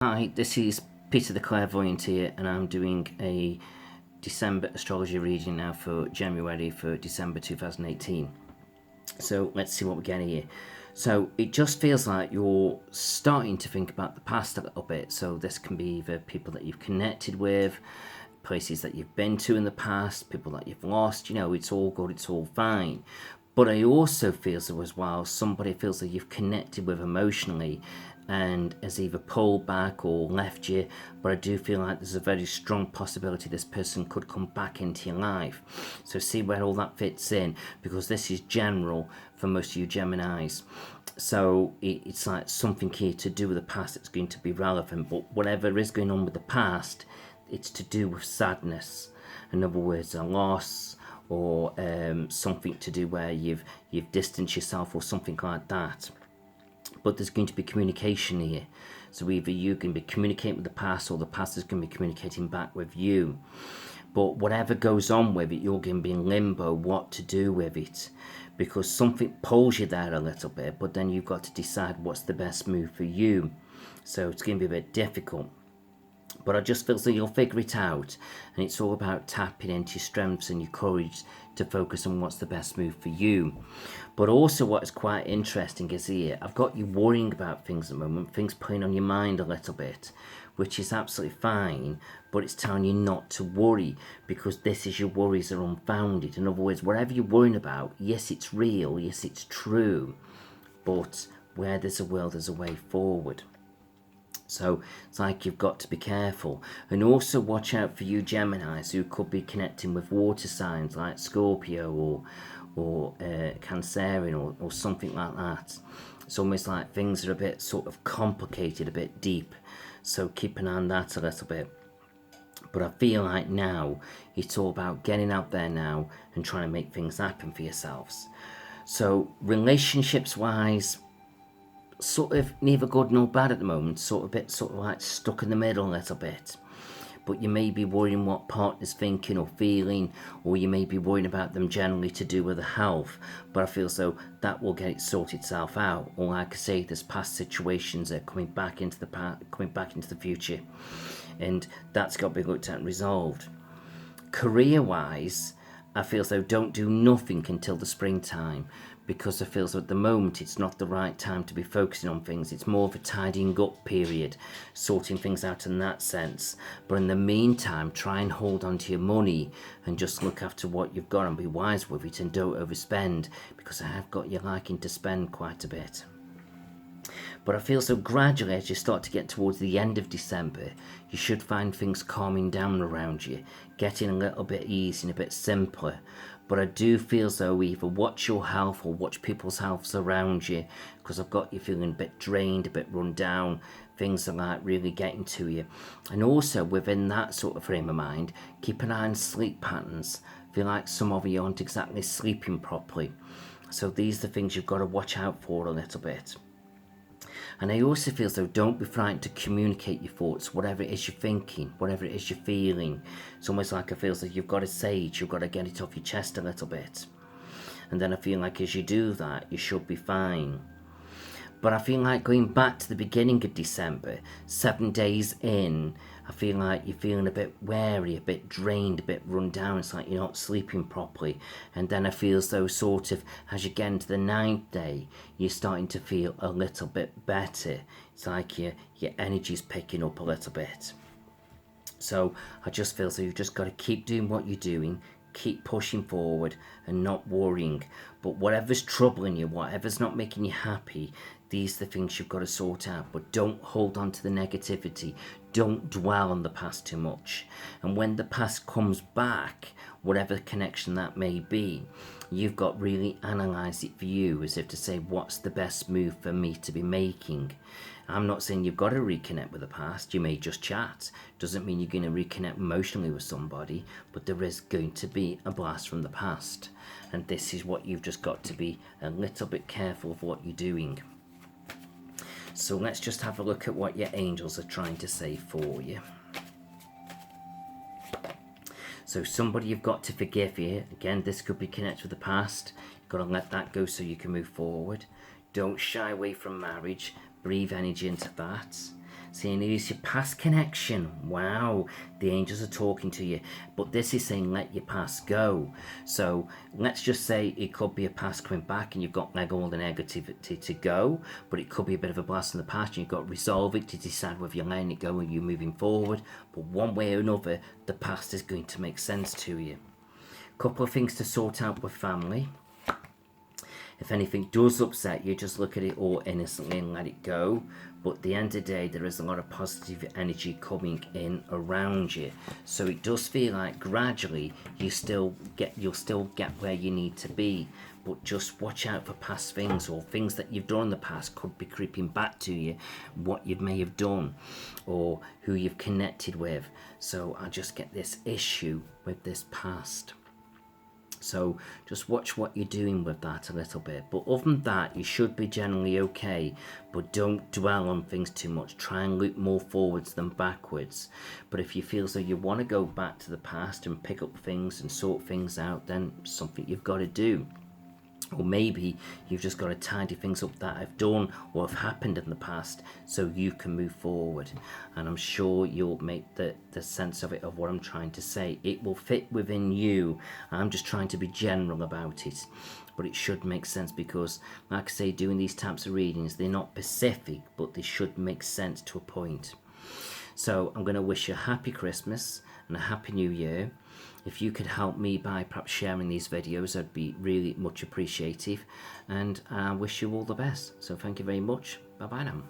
Hi, this is Peter the Clairvoyant here, and I'm doing a December astrology reading now for January for December 2018. So let's see what we get here. So it just feels like you're starting to think about the past a little bit. So this can be either people that you've connected with, places that you've been to in the past, people that you've lost. It's all good, it's all fine. But I also feel so as well, somebody feels that you've connected with emotionally and has either pulled back or left you. But I do feel like there's a very strong possibility this person could come back into your life. So see where all that fits in, because this is general for most of you Geminis. So it's like something here to do with the past that's going to be relevant. But whatever is going on with the past, it's to do with sadness. In other words, a loss, or something to do where you've distanced yourself or something like that. But there's going to be communication here. So either you can be communicating with the past, or the past is going to be communicating back with you. But whatever goes on with it, you're going to be in limbo what to do with it, because something pulls you there a little bit, but then you've got to decide what's the best move for you. So it's going to be a bit difficult. But I just feel that you'll figure it out, and it's all about tapping into your strengths and your courage to focus on what's the best move for you. But also what is quite interesting is here, I've got you worrying about things at the moment, things playing on your mind a little bit, which is absolutely fine, but it's telling you not to worry, because this is your worries are unfounded. In other words, whatever you're worrying about, yes, it's real, yes, it's true, but where there's a will, there's a way forward. So it's like you've got to be careful. And also watch out for you Geminis who could be connecting with water signs like Scorpio or Cancerian or something like that. It's almost like things are a bit sort of complicated, a bit deep. So keep an eye on that a little bit. But I feel like now it's all about getting out there now and trying to make things happen for yourselves. So relationships wise, sort of neither good nor bad at the moment, sort of like stuck in the middle a little bit. But you may be worrying what partner's thinking or feeling, or you may be worrying about them generally to do with the health. But I feel as though that will get it sorted itself out. Or like I say, there's past situations that are coming back into the future, and that's got to be looked at and resolved. Career wise, I feel as though don't do nothing until the springtime, because I feel as though at the moment it's not the right time to be focusing on things. It's more of a tidying up period, sorting things out in that sense. But in the meantime, try and hold on to your money and just look after what you've got and be wise with it, and don't overspend, because I have got you liking to spend quite a bit. But I feel so gradually as you start to get towards the end of December, you should find things calming down around you, getting a little bit easier and a bit simpler. But I do feel as though either watch your health or watch people's healths around you, because I've got you feeling a bit drained, a bit run down. Things are like really getting to you. And also within that sort of frame of mind, keep an eye on sleep patterns. I feel like some of you aren't exactly sleeping properly. So these are the things you've got to watch out for a little bit. And I also feel as though don't be frightened to communicate your thoughts, whatever it is you're thinking, whatever it is you're feeling. It's almost like I feel as though you've got to say it, you've got to get it off your chest a little bit. And then I feel like as you do that, you should be fine. But I feel like going back to the beginning of December, 7 days in, I feel like you're feeling a bit wary, a bit drained, a bit run down. It's like you're not sleeping properly. And then I feel as though sort of as you get into the 9th day, you're starting to feel a little bit better. It's like your energy's picking up a little bit. So I just feel so you've just got to keep doing what you're doing, keep pushing forward and not worrying. But whatever's troubling you, whatever's not making you happy, these are the things you've got to sort out. But don't hold on to the negativity. Don't dwell on the past too much. And when the past comes back, whatever connection that may be, you've got to really analyse it for you, as if to say, what's the best move for me to be making? I'm not saying you've got to reconnect with the past. You may just chat. Doesn't mean you're going to reconnect emotionally with somebody, but there is going to be a blast from the past. And this is what you've just got to be a little bit careful of what you're doing. So let's just have a look at what your angels are trying to say for you. So somebody you've got to forgive here. Again, this could be connected with the past. You've got to let that go so you can move forward. Don't shy away from marriage. Breathe energy into that. Saying it is your past connection. Wow, the angels are talking to you. But this is saying let your past go. So let's just say it could be a past coming back and you've got like all the negativity to go, but it could be a bit of a blast in the past and you've got to resolve it to decide whether you're letting it go or you're moving forward. But one way or another, the past is going to make sense to you. Couple of things to sort out with family. If anything does upset you, just look at it all innocently and let it go. But at the end of the day, there is a lot of positive energy coming in around you. So it does feel like gradually you'll still get where you need to be. But just watch out for past things, or things that you've done in the past could be creeping back to you, what you may have done or who you've connected with. So I just get this issue with this past. So just watch what you're doing with that a little bit. But other than that, you should be generally okay. But don't dwell on things too much. Try and look more forwards than backwards. But if you feel as though you want to go back to the past and pick up things and sort things out, then something you've got to do. Or maybe you've just got to tidy things up that have done or have happened in the past so you can move forward. And I'm sure you'll make the sense of it, of what I'm trying to say. It will fit within you. I'm just trying to be general about it. But it should make sense because, like I say, doing these types of readings, they're not specific, but they should make sense to a point. So I'm going to wish you a happy Christmas and a happy New Year. If you could help me by perhaps sharing these videos, I'd be really much appreciative. And I wish you all the best. So thank you very much. Bye bye now.